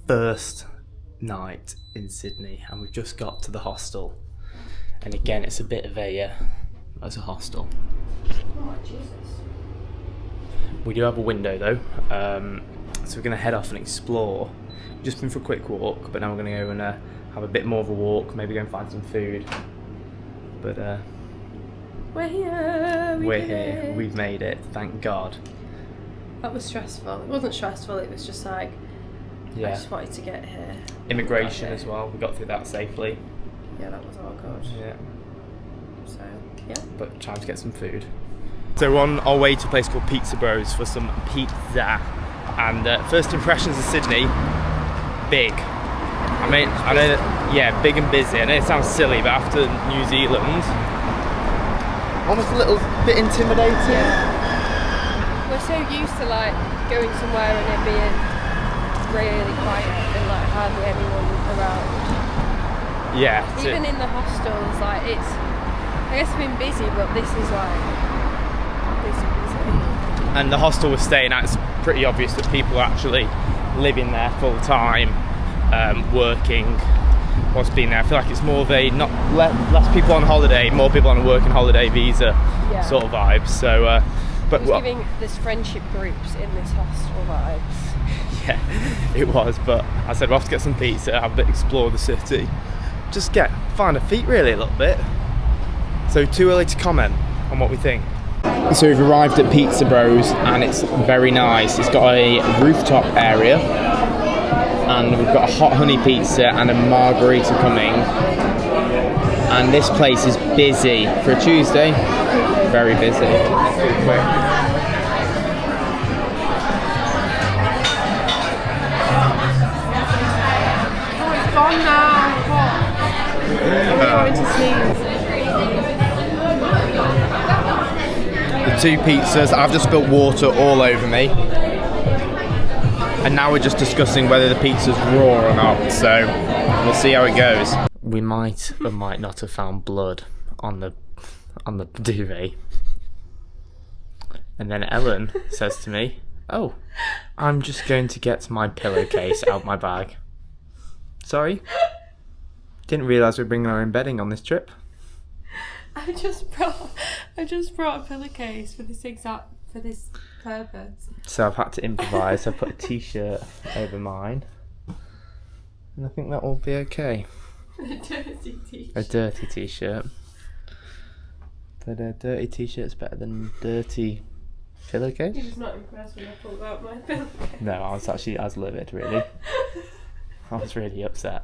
first night in Sydney, and we've just got to the hostel. And again, it's a bit of a hostel. Oh, Jesus. We do have a window though, so we're going to head off and explore. We've just been for a quick walk, but now we're going to go and have a bit more of a walk, maybe go and find some food. But we're here. We're here. We've made it, thank God. That was stressful. It wasn't stressful, it was just like, Yeah. I just wanted to get here. Immigration as well, we got through that safely. Yeah, that was all good. Yeah. So, yeah. But time to get some food. So we're on our way to a place called Pizza Bros for some pizza. And first impressions of Sydney, big. I mean, I know that, yeah, big and busy. I know it sounds silly, but after New Zealand, almost a little bit intimidating. Yeah. We're so used to like going somewhere and it being really quiet and like hardly anyone around. Yeah. Even in the hostels, like it's, I guess it's been busy, but this is like busy. And the hostel we're staying at, it's pretty obvious that people are actually living there full time, working, what's been there. I feel like it's more of a, less people on holiday, more people on a working holiday visa sort of vibe. So, but it was giving this friendship groups in this hostel vibes. Yeah, it was, but I said we'll have to get some pizza, have a bit, explore the city, just find our feet really a little bit. So too early to comment on what we think. So we've arrived at Pizza Bros and it's very nice. It's got a rooftop area and we've got a hot honey pizza and a margarita coming. And this place is busy for a Tuesday. Very busy. Oh, it's gone now. I'm going to sneeze. The two pizzas, I've just spilled water all over me. And now we're just discussing whether the pizza's raw or not, so we'll see how it goes. We might or might not have found blood on the duvet. And then Ellen says to me, "Oh, I'm just going to get my pillowcase out my bag." Sorry? Didn't realise we're bringing our own bedding on this trip. I just brought a pillowcase for this purpose. So I've had to improvise. I put a t-shirt over mine. And I think that will be okay. A dirty t-shirt. A dirty t-shirt. But a dirty t-shirt's better than dirty pillowcase. You're just not impressed when I pulled out my pillowcase. No, I was livid, really. I was really upset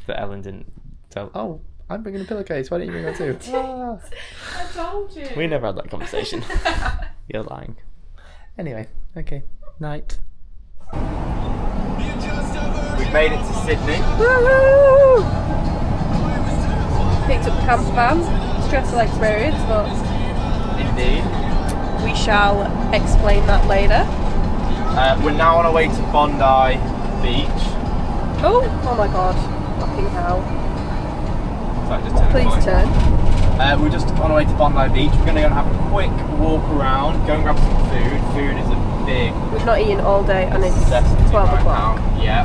that Ellen didn't tell. Oh, I'm bringing a pillowcase. Why didn't you bring that too? Ah. I told you. We never had that conversation. You're lying. Anyway, okay. Night. We've made it to Sydney. Woohoo! Picked up the camper van. Stressful experience, but Indeed. we shall explain that later. We're now on our way to Bondi Beach. Oh my god. Fucking hell. Sorry, just turn Please the turn. We're just on our way to Bondi Beach. We're going to go and have a quick walk around, go and grab some food. Food is a big We've not eaten all day and it's necessity 12 right o'clock. now. Yeah.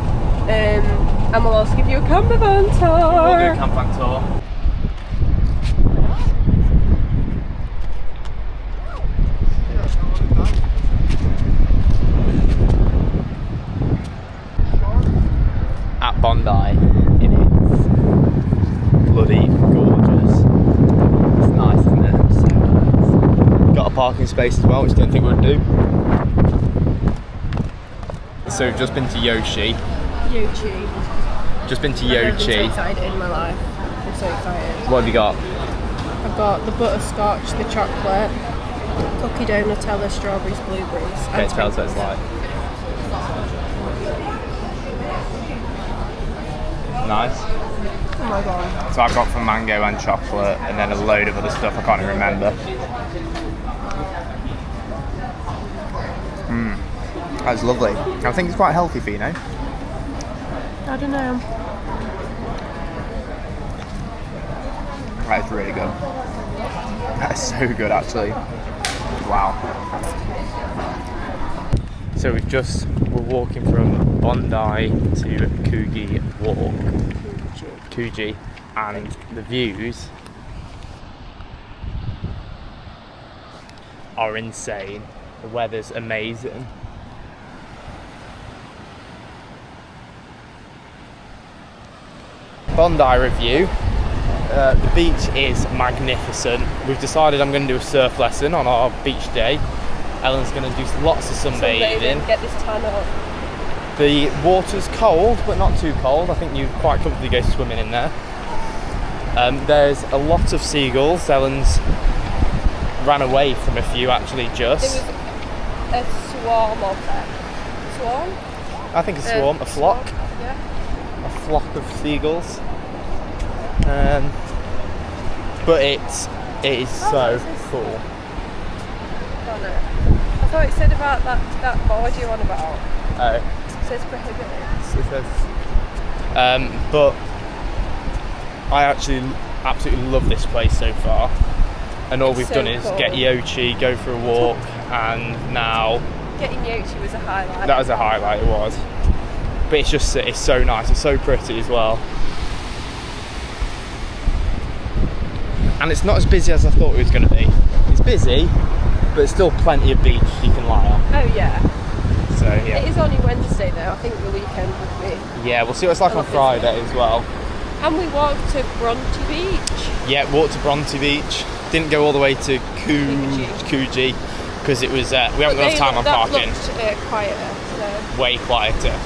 And we'll also give you a camper van tour. We'll do a camp van tour. At Bondi, it is bloody gorgeous. It's nice, isn't it? So nice. Got a parking space as well, which I didn't think we'd do. So we've just been to Yoshi. Just been to I've never been so Yoshi. excited in my life. I'm so excited. What have you got? I've got the butterscotch, the chocolate, cookie dough, Nutella, strawberries, blueberries. Okay, and tell us what it's sprinkles. like. Nice. Oh my god. So I've got some mango and chocolate and then a load of other stuff I can't even remember. That's lovely. I think it's quite healthy for you, know? I don't know. That is really good. That is so good actually. Wow. So we've just we're walking from Bondi to Coogee Walk. Coogee. And the views are insane. The weather's amazing. Bondi review. The beach is magnificent. We've decided I'm going to do a surf lesson on our beach day. Ellen's going to do lots of sunbathing. Get this tan on. The water's cold, but not too cold. I think you quite comfortably go swimming in there. There's a lot of seagulls. Ellen's ran away from a few actually just. There was a swarm of them. Swarm? I think a swarm, a flock. Yeah. A flock of seagulls. But it is so cool. I thought it said about that board you're on about. Oh. It says prohibited. It says. But I actually absolutely love this place so far. And all we've done is get Yochi, go for a walk, and now... Getting Yochi was a highlight. That was a highlight, it was. But it's so nice, it's so pretty as well. And it's not as busy as I thought it was going to be. It's busy, but there's still plenty of beach you can lie on. Oh yeah. So yeah. It is only Wednesday though, I think the weekend would be. Yeah, we'll see what it's like on Friday as well. And we walked to Bronte Beach. Yeah, walked to Bronte Beach. Didn't go all the way to Coogee because it was we haven't got enough time on parking. That looked quieter. So. Way quieter.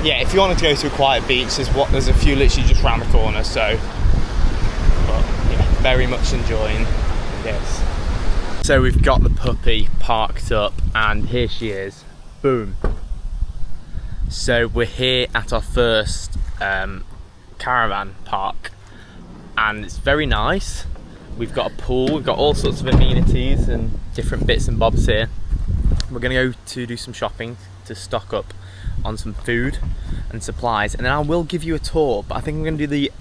Yeah, if you wanted to go to a quiet beach, there's a few literally just round the corner. So, but yeah, very much enjoying this. So we've got the puppy parked up, and here she is. Boom. So we're here at our first caravan park, and it's very nice. We've got a pool, we've got all sorts of amenities and different bits and bobs here. We're going to go to do some shopping to stock up on some food and supplies, and then I will give you a tour, but I think we're going to do the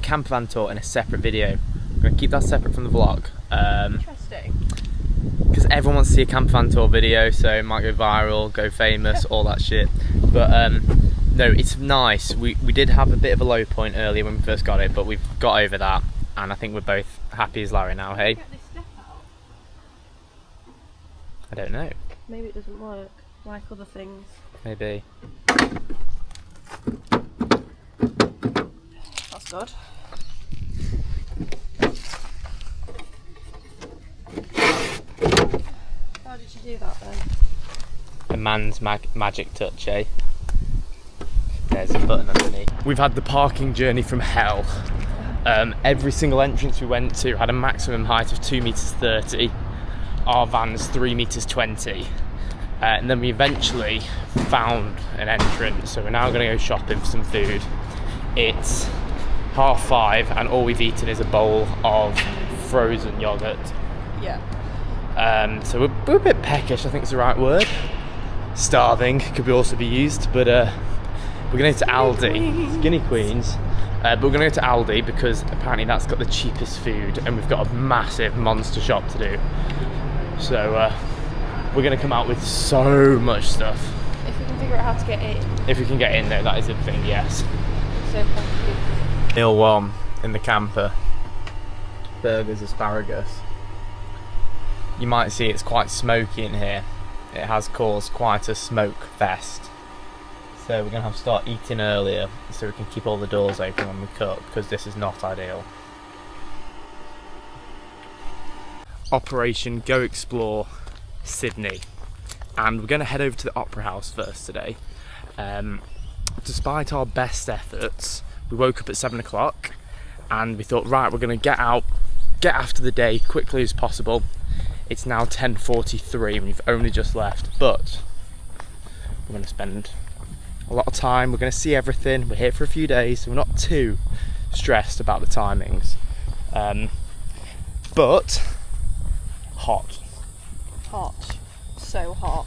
camper van tour in a separate video. We're going to keep that separate from the vlog. Interesting. Because everyone wants to see a camper van tour video, so it might go viral, go famous, all that shit. But no, it's nice. We did have a bit of a low point earlier when we first got it, but we've got over that, and I think we're both happy as Larry now, hey? Get this step out. I don't know. Maybe it doesn't work, like other things. Maybe. That's good. How did you do that then? A man's magic touch, eh? There's a button underneath. We've had the parking journey from hell. Every single entrance we went to had a maximum height of 2.30 meters. Our van's 3.20 meters. And then we eventually found an entrance, so we're now going to go shopping for some food. It's 5:30 and all we've eaten is a bowl of frozen yoghurt. Yeah. So we're a bit peckish, I think is the right word. Starving could also be used, but we're going to go to Aldi. Skinny Queens. But we're going to go to Aldi because apparently that's got the cheapest food, and we've got a massive monster shop to do. So we're going to come out with so much stuff. If we can figure out how to get in. If we can get in there, that is a thing, yes. So confused. Meal one in the camper. Burgers, asparagus. You might see it's quite smoky in here. It has caused quite a smoke fest. So we're going to have to start eating earlier so we can keep all the doors open when we cook, because this is not ideal. Operation Go Explore Sydney. And we're going to head over to the Opera House first today. Despite our best efforts, we woke up at 7 o'clock and we thought, right, we're going to get out, get after the day quickly as possible. It's now 10:43 and we've only just left, but we're going to spend a lot of time, we're going to see everything. We're here for a few days, so we're not too stressed about the timings. But hot. Hot. So hot.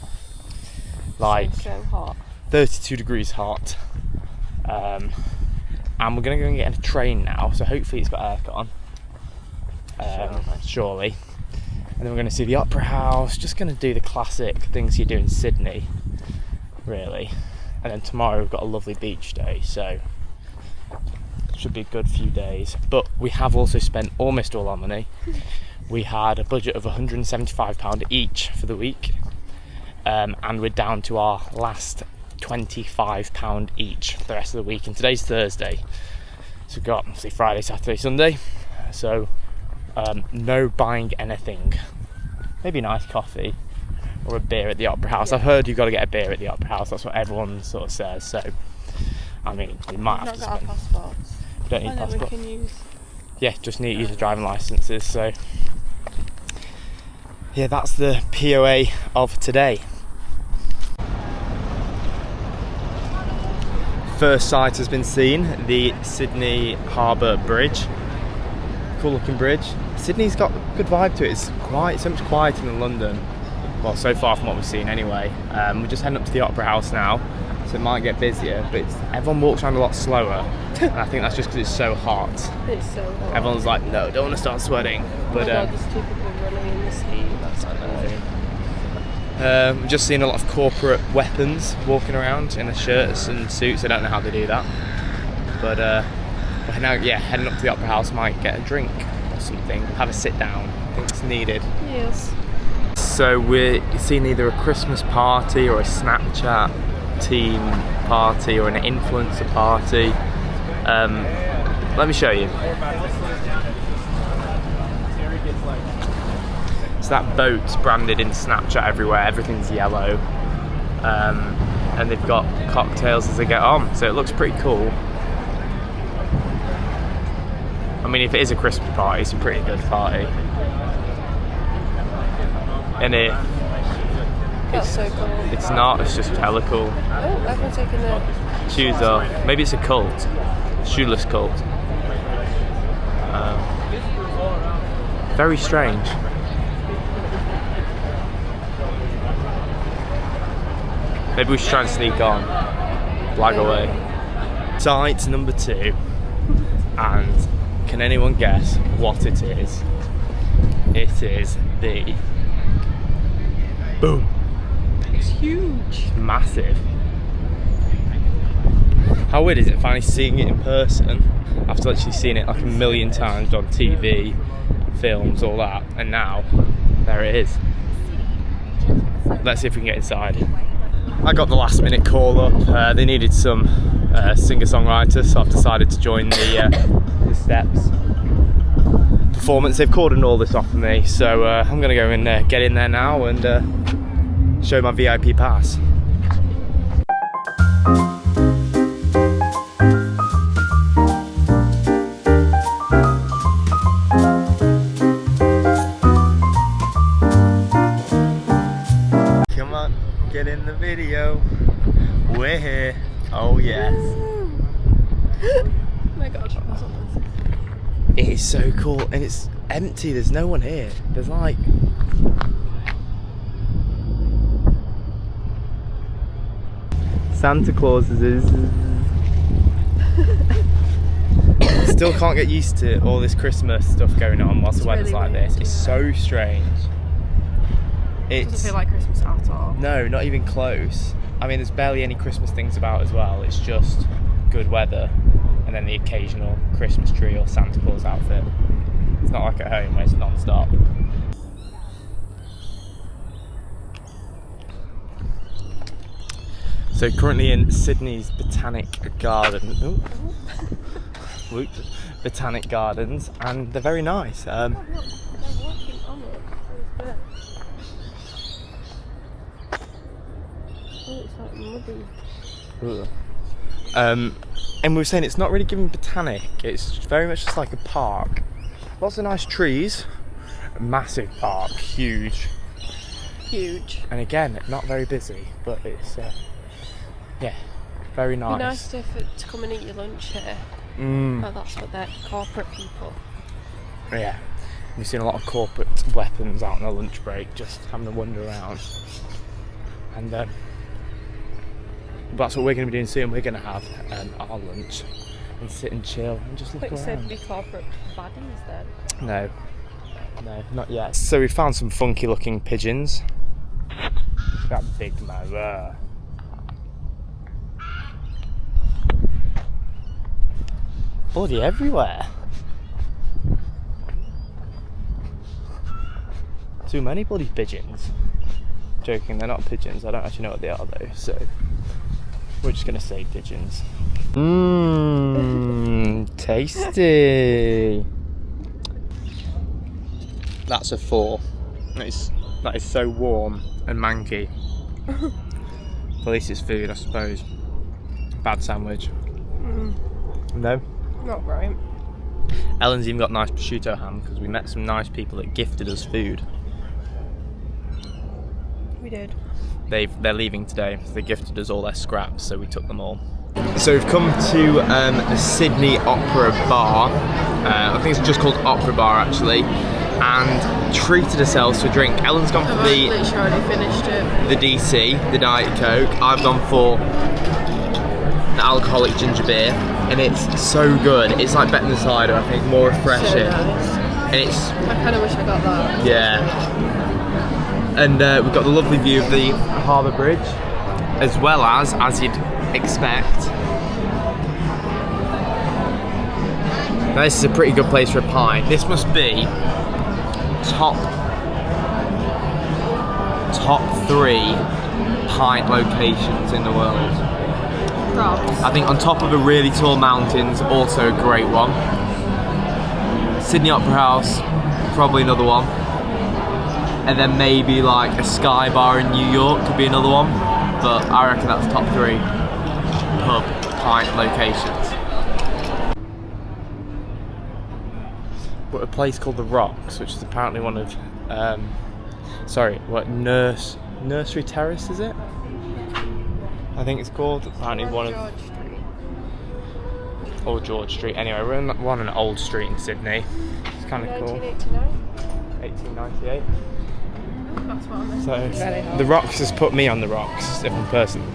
Like so hot. 32 degrees hot. And we're going to go and get in a train now, so hopefully it's got aircon. Surely. And then we're going to see the Opera House, just going to do the classic things you do in Sydney. really. And then tomorrow we've got a lovely beach day, so should be a good few days. But we have also spent almost all our money. We had a budget of £175 each for the week, and we're down to our last £25 each for the rest of the week. And today's Thursday, so we've got obviously Friday, Saturday, Sunday. So no buying anything. Maybe a nice coffee or a beer at the Opera House. I've heard you've got to get a beer at the Opera House. That's what everyone sort of says. So I mean, we might have to spend. We've not got our passports. We don't need passports. We can use. Yeah, just need to use the driving licences. So yeah, that's the POA of today. First sight has been seen, the Sydney Harbour Bridge. Cool looking bridge. Sydney's got a good vibe to it. It's quiet, so much quieter than London. Well, so far from what we've seen anyway. We're just heading up to the Opera House now, so it might get busier, but everyone walks around a lot slower. And I think that's just because it's so hot. It's so hot. Everyone's like, no, don't want to start sweating. But there's two people running in the sea. That's crazy. We've just seen a lot of corporate weapons walking around in the shirts and suits. I don't know how they do that. But we're now, heading up to the Opera House, might get a drink or something, have a sit down. I think it's needed. Yes. So we're seeing either a Christmas party or a Snapchat team party or an influencer party. Let me show you. So that boat's branded in Snapchat everywhere, everything's yellow. And they've got cocktails as they get on, so it looks pretty cool. I mean, if it is a Christmas party, it's a pretty good party. And That's so cool. It's not, it's just hella cool. Oh, everyone's taking their Shoes off. Maybe it's a cult. Shoeless cult. Very strange. Maybe we should try and sneak on. Flag away. Sight number 2. And can anyone guess what it is? It is the... Boom. It's huge. Massive. How weird is it finally seeing it in person after literally seeing it like a million times on TV, films, all that, and now there it is. Let's see if we can get inside. I got the last minute call up. They needed some singer-songwriters, so I've decided to join the Steps performance. They've cordoned all this off for me, so I'm going to go and get in there now and show my VIP pass. Come on, get in the video. We're here. Oh yes. Oh my god, that's awesome. It is so cool, and it's empty. There's no one here. There's like... Santa Claus is... Still can't get used to all this Christmas stuff going on whilst the weather's really like this. It's so strange. It doesn't feel like Christmas at all. No, not even close. I mean, there's barely any Christmas things about as well. It's just good weather and then the occasional Christmas tree or Santa Claus outfit. It's not like at home where it's non-stop. So currently in Sydney's Botanic Garden. Ooh. Whoops. Botanic Gardens, and they're very nice. Oh, look, they're walking on it. Oh, it's like muddy. And we were saying it's not really giving botanic, it's very much just like a park. Lots of nice trees, a massive park, huge. Huge. And again, not very busy, but it's, yeah, very nice. It'd be nice to come and eat your lunch here. Oh, that's what they're, corporate people. Yeah, we've seen a lot of corporate weapons out on a lunch break, just having a wander around. And that's what we're going to be doing soon. We're going to have our lunch and sit and chill and just look around. I thought you said be corporate baddies then. No, not yet. So we found some funky looking pigeons. That big man there. bloody everywhere. Too many bloody pigeons. Joking, they're not pigeons. I don't actually know what they are though, so we're just gonna say pigeons. Mmm, tasty. That's a 4. That is so warm and manky. At least it's food, I suppose. Bad sandwich. No? Not right. Ellen's even got nice prosciutto ham because we met some nice people that gifted us food. We did. They're leaving today, so they gifted us all their scraps, so we took them all. So we've come to the Sydney Opera Bar. I think it's just called Opera Bar actually, and treated ourselves to a drink. Ellen's gone for I've literally already finished it. the DC, the Diet Coke. I've gone for the alcoholic ginger beer, and it's so good. It's like better than cider, I think, more refreshing. So nice. And it's, I kind of wish I got that. yeah. And we've got the lovely view of the Harbour Bridge, as well as you'd expect. Now this is a pretty good place for a pint. This must be top 3 pint locations in the world. Props. I think on top of a really tall mountains, also a great one. Sydney Opera House, probably another one. And then maybe like a Sky Bar in New York could be another one. But I reckon that's top 3 pub pint locations. But a place called The Rocks, which is apparently one of, Nursery Terrace, is it? I think it's called. Apparently one of... George Street. Or George Street. Anyway, we're on an old street in Sydney. It's kind of cool. 1989. 1898. That's what I meant. So, The Rocks has put me on the rocks, if I'm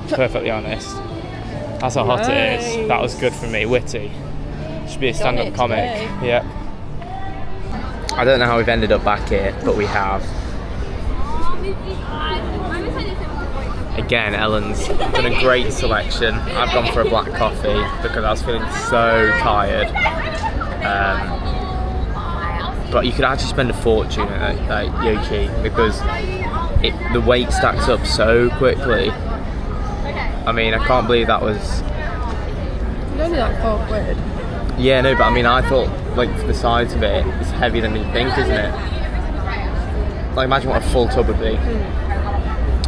perfectly honest. That's how hot it is. Nice. That was good for me. Witty. Should be a stand-up it comic. today. Yep. I don't know how we've ended up back here, but we have. Again, Ellen's done a great selection. I've gone for a black coffee because I was feeling so tired. But you could actually spend a fortune at Yoki because the weight stacks up so quickly. I mean, I can't believe that was... It's only like £4. Yeah, no, but I mean, I thought, like, the size of it is heavier than you think, isn't it? Like, imagine what a full tub would be.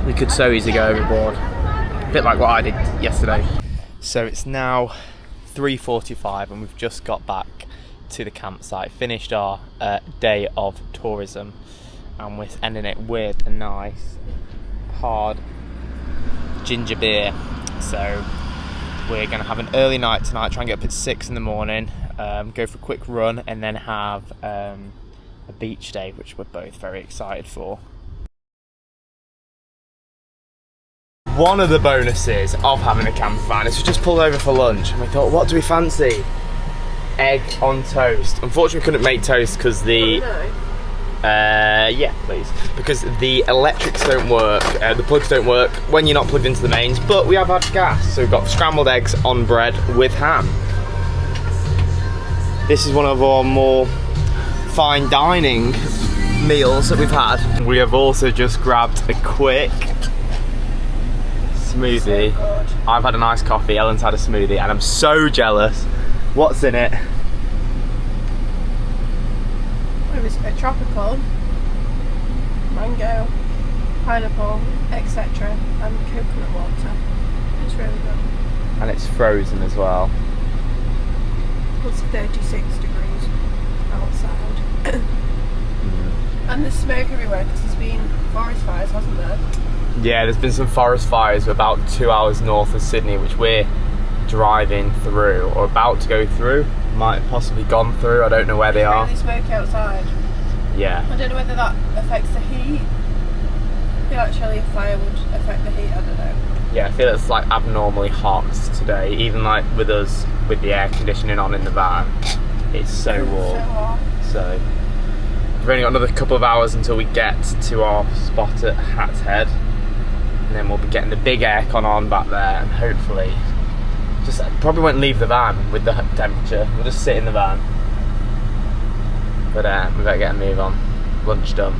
We could so easily go overboard. A bit like what I did yesterday. So it's now 3:45 and we've just got back to the campsite, finished our day of tourism, and we're ending it with a nice hard ginger beer. So we're going to have an early night tonight, try and get up at 6 in the morning, go for a quick run, and then have a beach day, which we're both very excited for. One of the bonuses of having a camper van is we just pulled over for lunch and we thought, what do we fancy? Egg on toast. Unfortunately, we couldn't make toast because the... yeah, please. Because the electrics don't work, the plugs don't work when you're not plugged into the mains, but we have had gas, so we've got scrambled eggs on bread with ham. This is one of our more fine dining meals that we've had. We have also just grabbed a quick smoothie. So I've had a nice coffee, Ellen's had a smoothie, and I'm so jealous. What's in it? It was a tropical, mango, pineapple, etc. and coconut water. It's really good. And it's frozen as well. It's 36 degrees outside. And there's smoke everywhere because there's been forest fires, hasn't there? Yeah, there's been some forest fires about 2 hours north of Sydney, which we're driving through, or about to go through. Might have possibly gone through, I don't know where they are. It's really smoky outside. Yeah. I don't know whether that affects the heat. I feel actually a fire would affect the heat, I don't know. Yeah, I feel it's like abnormally hot today, even like with us, with the air conditioning on in the van. It's so warm. So hot. So, we've only got another couple of hours until we get to our spot at Hat's Head. And then we'll be getting the big aircon on back there and hopefully Just probably won't leave the van with the temperature. We'll just sit in the van. But we better get a move on. Lunch done.